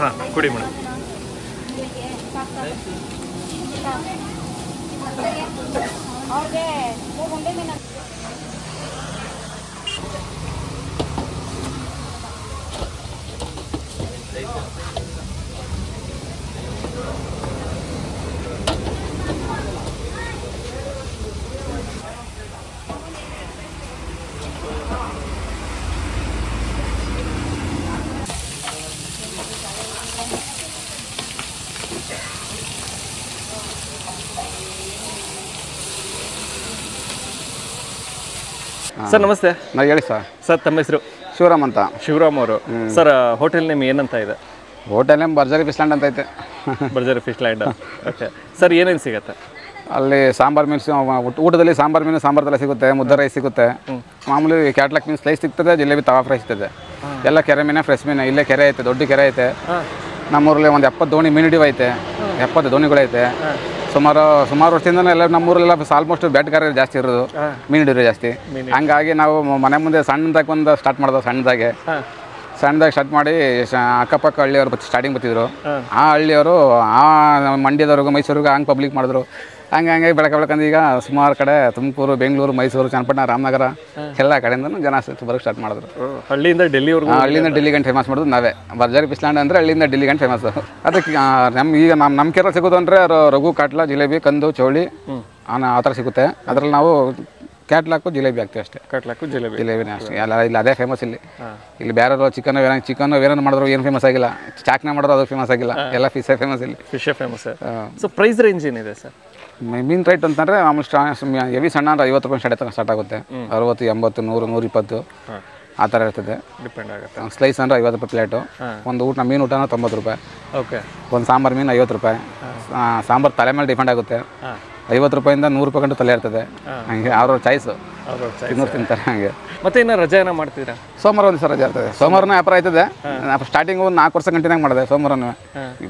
ಹಾಂ ಕೊಡಿ madam. Sir ನಮಸ್ತೆ. ಹೇಳಿ ಸರ್. ಸರ್ ತಮ್ಮ ಹೆಸರು? ಶಿವರಾಮ್ ಅಂತ. ಶಿವರಾಮ್ ಅವರು. ಸರ್ ಹೋಟೆಲ್ ನೇಮ್ ಏನಂತ ಇದೆ? ಹೋಟೆಲ್ ನೇಮ್ ಭರ್ಜರಿ ಫಿಶ್ ಲ್ಯಾಂಡ್ ಅಂತ ಐತೆ. ಭರ್ಜರಿ ಫಿಶ್ ಲ್ಯಾಂಡ್. ಓಕೆ ಸರ್, ಏನೇನು ಸಿಗುತ್ತೆ ಅಲ್ಲಿ? ಸಾಂಬಾರು ಮೀನು, ಊಟದಲ್ಲಿ ಸಾಂಬಾರು ಮೀನು, ಸಾಂಬಾರು ತಲೆ ಸಿಗುತ್ತೆ, ಮುದ್ದೆ ರೈಸ್ ಸಿಗುತ್ತೆ, ಮಾಮೂಲಿ ಕ್ಯಾಟ್ಲಾಕ್ ಮೀನು ಸ್ಲೈಸ್ ಸಿಗ್ತದೆ, ಜಿಲೇಬಿ ತವಾ ಫ್ರೈ ಸಿಗ್ತದೆ. ಎಲ್ಲ ಕೆರೆ ಮೀನು, ಫ್ರೆಶ್ ಮೀನು. ಇಲ್ಲೇ ಕೆರೆ ಐತೆ, ದೊಡ್ಡ ಕೆರೆ ಐತೆ. ನಮ್ಮೂರಲ್ಲಿ ಒಂದು 70 ದೋಣಿ ಮೀನು ಹಿಡಿವು ಐತೆ, 70 ದೋಣಿಗಳೈತೆ. ಸುಮಾರು ವರ್ಷದಿಂದ ಎಲ್ಲ ನಮ್ಮೂರಲ್ಲೆಲ್ಲ ಆಲ್ಮೋಸ್ಟ್ ಬೇಟೆಗಾರರು ಜಾಸ್ತಿ ಇರೋದು, ಮೀನು ಹಿಡಿಯೋರು ಜಾಸ್ತಿ. ಹಂಗಾಗಿ ನಾವು ಮನೆ ಮುಂದೆ ಸಣ್ಣದಾಗಿ ಒಂದು ಸ್ಟಾರ್ಟ್ ಮಾಡಿದೆವು. ಸಣ್ಣದಾಗಿ ಸ್ಟಾರ್ಟ್ ಮಾಡಿ ಅಕ್ಕಪಕ್ಕ ಹಳ್ಳಿಯವರು ಸ್ಟಾರ್ಟಿಂಗ್ ಬರ್ತಿದ್ರು. ಆ ಹಳ್ಳಿಯವರು ಆ ಮಂಡ್ಯದವ್ರಿಗೂ ಮೈಸೂರಿಗೂ ಹಂಗೆ ಪಬ್ಲಿಕ್ ಮಾಡಿದ್ರು. ಹಂಗೆ ಬೆಳಕಂದು ಈಗ ಸುಮಾರು ಕಡೆ ತುಮಕೂರು, ಬೆಂಗಳೂರು, ಮೈಸೂರು, ಚನ್ನಪಟ್ಟಣ, ರಾಮನಗರ ಎಲ್ಲ ಕಡೆಯಿಂದನೂ ಜನ ಬರೋಕ್ಕೆ ಸ್ಟಾರ್ಟ್ ಮಾಡಿದ್ರು. ಹಳ್ಳಿಯಿಂದ ಡೆಲ್ಲಿವರೆಗೂ. ಹಳ್ಳಿಯಿಂದ ಡೆಲ್ಲಿ ಗಂಟೆ ಫೇಮಸ್ ಮಾಡೋದು ನಾವೇ. ಭರ್ಜರಿ ಫಿಶ್ ಲ್ಯಾಂಡ್ ಅಂದರೆ ಹಳ್ಳಿಯಿಂದ ಡೆಲ್ಲಿ ಗಂಟೆ ಫೇಮಸ್. ಅದಕ್ಕೆ ಈಗ ನಮ್ಮ ಕೆರೆ ಸಿಗೋದು ಅಂದರೆ ರಘು, ಕಾಟ್ಲಾ, ಜಿಲೇಬಿ, ಕಂದು, ಚೌಳಿ ಆ ಥರ ಸಿಗುತ್ತೆ. ಅದರಲ್ಲಿ ನಾವು ಕ್ಯಾಟ್ಲಾಕು, ಜಿಲೇಬಿ ಹಾಕ್ತೀವಿ ಅಷ್ಟೇ. ಕ್ಯಾಟ್ಲಾಕು, ಜಿಲೇಬಿನೇ ಅಷ್ಟೇ. ಇಲ್ಲಿ ಅದೇ ಫೇಮಸ್. ಇಲ್ಲಿ ಬೇರೆ ಚಿಕನ್ ಏನೇನು ಮಾಡಿದ್ರು ಏನು ಫೇಮಸ್ ಆಗಿಲ್ಲ. ಚಾಕ್ನ ಮಾಡಿದ್ರು ಅದು ಫೇಮಸ್ ಆಗಿಲ್ಲ. ಎಲ್ಲ ಫಿಶೇ ಫೇಮಸ್. ಇಲ್ಲಿ ಫಿಶೇ ಫೇಮಸ್. ಸೊ ಪ್ರೈಸ್ ರೇಂಜ್ ಏನಿದೆ ಸರ್? ಮೀನು ರೇಟ್ ಅಂತಂದರೆ ಮಾಮೂಲಿ ಹೆವಿ ಸಣ್ಣ ಅಂದರೆ 50 ರೂಪಾಯಿ ಸ್ಟಾರ್ಟ್ ಆಗುತ್ತೆ. 60, 80, 100, 120 ಆ ಥರ ಇರ್ತದೆ. ಡಿಪೆಂಡ್ ಆಗುತ್ತೆ. ಸ್ಲೈಸ್ ಅಂದರೆ 50 ರೂಪಾಯಿ ಪ್ಲೇಟು. ಒಂದು ಮೀನು ಊಟ 90 ರೂಪಾಯಿ. ಓಕೆ. ಒಂದು ಸಾಂಬಾರು ಮೀನು 50 ರೂಪಾಯಿ. ಸಾಂಬಾರು ತಲೆ ಮೇಲೆ ಡಿಪೆಂಡ್ ಆಗುತ್ತೆ. 50 ರೂಪಾಯಿಂದ 100 ರೂಪಾಯಿ ಗಂಟು ತಲೆ ಇರ್ತದೆ. ಹಂಗೆ ಅವ್ರವ್ರ ಚಾಯ್ಸು, ತಿನ್ನೋರು ತಿಂತಾರೆ. ಹಂಗೆ. ಮತ್ತೆ ಇನ್ನು ರಜೆ ಏನೋ ಮಾಡ್ತೀರಾ? ಸೋಮವಾರ ಒಂದು ದಿವಸ ರಜೆ ಇರ್ತದೆ. ಸೋಮವಾರನೂ ವ್ಯಾಪಾರ ಆಯ್ತದೆ. ಸ್ಟಾರ್ಟಿಂಗು 4 ವರ್ಷ ಕಂಟಿನ್ಯೂ ಮಾಡಿದೆ. ಸೋಮವಾರನೂ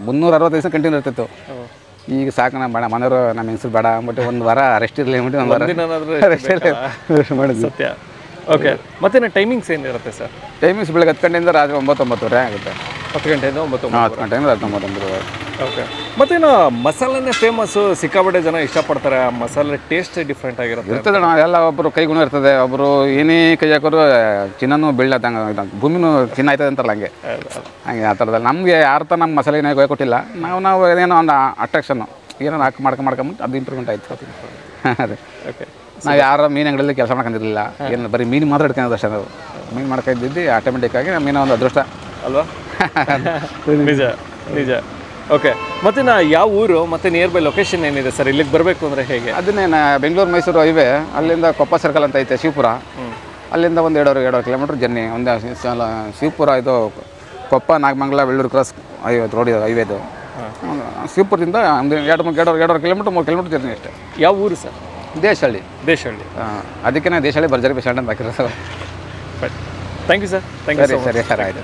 360 ದಿವಸ ಕಂಟಿನ್ಯೂ ಇರ್ತಿತ್ತು. ಈಗ ಸಾಕು, ನಮ್ಮ ಮನೆಯವರು ನಮ್ಮ ಹೆಸರು ಬೇಡ ಅಂದ್ಬಿಟ್ಟು ಒಂದು ವಾರ ರೆಸ್ಟ್ ಇರಲಿ ಅಂದ್ಬಿಟ್ಟು ಒಂದು ವಾರ ರೆಸ್ಟ್ ಮಾಡಿದ್ವಿ. ಸತ್ಯ. ಓಕೆ. ಮತ್ತೆ ಟೈಮಿಂಗ್ಸ್ ಏನಿರುತ್ತೆ ಸರ್? ಟೈಮಿಂಗ್ಸ್ ಬೆಳಗ್ಗೆ 10 ಗಂಟೆಯಿಂದ ರಾತ್ರಿ 9-9:30 ಆಗುತ್ತೆ. 10 ಗಂಟೆಯಿಂದ 9 ಗಂಟೆಯಿಂದ ರಾತ್ರಿ 9-9:30. ಓಕೆ. ಮತ್ತೇನು ಮಸಾಲೆನೇ ಫೇಮಸ್ಸು, ಸಿಕ್ಕಾಪಟ್ಟೆ ಜನ ಇಷ್ಟಪಡ್ತಾರೆ. ಆ ಮಸಾಲೆ ಟೇಸ್ಟ್ ಡಿಫ್ರೆಂಟ್ ಆಗಿರುತ್ತೆ. ಇರ್ತದೆ ಅಣ್ಣ. ಎಲ್ಲ ಒಬ್ಬರು ಕೈಗುಣ ಇರ್ತದೆ. ಒಬ್ಬರು ಏನೇ ಕೈ ಹಾಕೋರು ಚಿನ್ನನೂ ಬೀಳದಂಗೆ, ಭೂಮಿನೂ ಚಿನ್ನ ಆಯ್ತದೆ ಅಂತಾರಲ್ಲ, ಹಂಗೆ ಆ ಥರದಲ್ಲಿ ನಮಗೆ ಯಾರು ತ ನಮ್ಮ ಮಸಾಲೆ ಏನೇ ಕೊಟ್ಟಿಲ್ಲ. ನಾವು ಏನೇನೋ ಒಂದು ಅಟ್ರಾಕ್ಷನ್ನು ಏನೋ ಮಾಡ್ಕೊಂಬಿಟ್ಟು ಅದು ಇಂಪ್ರೂವ್ಮೆಂಟ್ ಆಯಿತು. ಅದೇ. ಓಕೆ. ನಾವು ಯಾರು ಮೀನು ಅಂಗಡಿಯಲ್ಲಿ ಕೆಲಸ ಮಾಡ್ಕೊಂಡಿರಲಿಲ್ಲ. ಏನು ಬರೀ ಮೀನು ಮಾತ್ರ ಇಟ್ಕೊಂಡಿದ್ದು ಅಷ್ಟೇ. ನಾವು ಮೀನು ಮಾಡ್ಕೊಂಡಿದ್ದು ಆಟೋಮೆಟಿಕ್ಕಾಗಿ ನಮ್ಮ ಮೀನು ಒಂದು ಅದೃಷ್ಟ ಅಲ್ವಾ? ನಿಜ ನಿಜ. ಓಕೆ. ಮತ್ತು ಯಾವ ಊರು ಮತ್ತು ನಿಯರ್ ಬೈ ಲೊಕೇಶನ್ ಏನಿದೆ ಸರ್ ಇಲ್ಲಿಗೆ ಬರಬೇಕು ಅಂದರೆ ಹೇಗೆ? ಅದನ್ನೇ ಬೆಂಗಳೂರು ಮೈಸೂರು ಹೈವೇ, ಅಲ್ಲಿಂದ ಕೊಪ್ಪ ಸರ್ಕಲ್ ಅಂತ ಐತೆ, ಶಿವಪುರ. ಅಲ್ಲಿಂದ ಒಂದು 2 ಕಿಲೋಮೀಟ್ರ್ ಜರ್ನಿ. ಒಂದು ಶಿವಪುರ, ಇದು ಕೊಪ್ಪ, ನಾಗಮಂಗಲ, ಬೆಳ್ಳೂರು ಕ್ರಾಸ್ ರೋಡ್ ಹೈವೇದು. ಶಿವಪುರದಿಂದ ಒಂದು 2 ಕಿಲೋಮೀಟ್ರ್ 3 ಕಿಲೋಮೀಟ್ರ್ ಜರ್ನಿ ಅಷ್ಟೇ. ಯಾವ ಊರು ಸರ್? ದೇಶಹಳ್ಳಿ. ಅದಕ್ಕೆ ದೇಶಹಳ್ಳಿ ಭರ್ಜರಿ ಫಿಶ್ ಲ್ಯಾಂಡ್ ಅಂತ ಹಾಕಿರೋ ಸರ್. Thank you sir. ಸರಿ ಸರ್, ಆಯಿತು.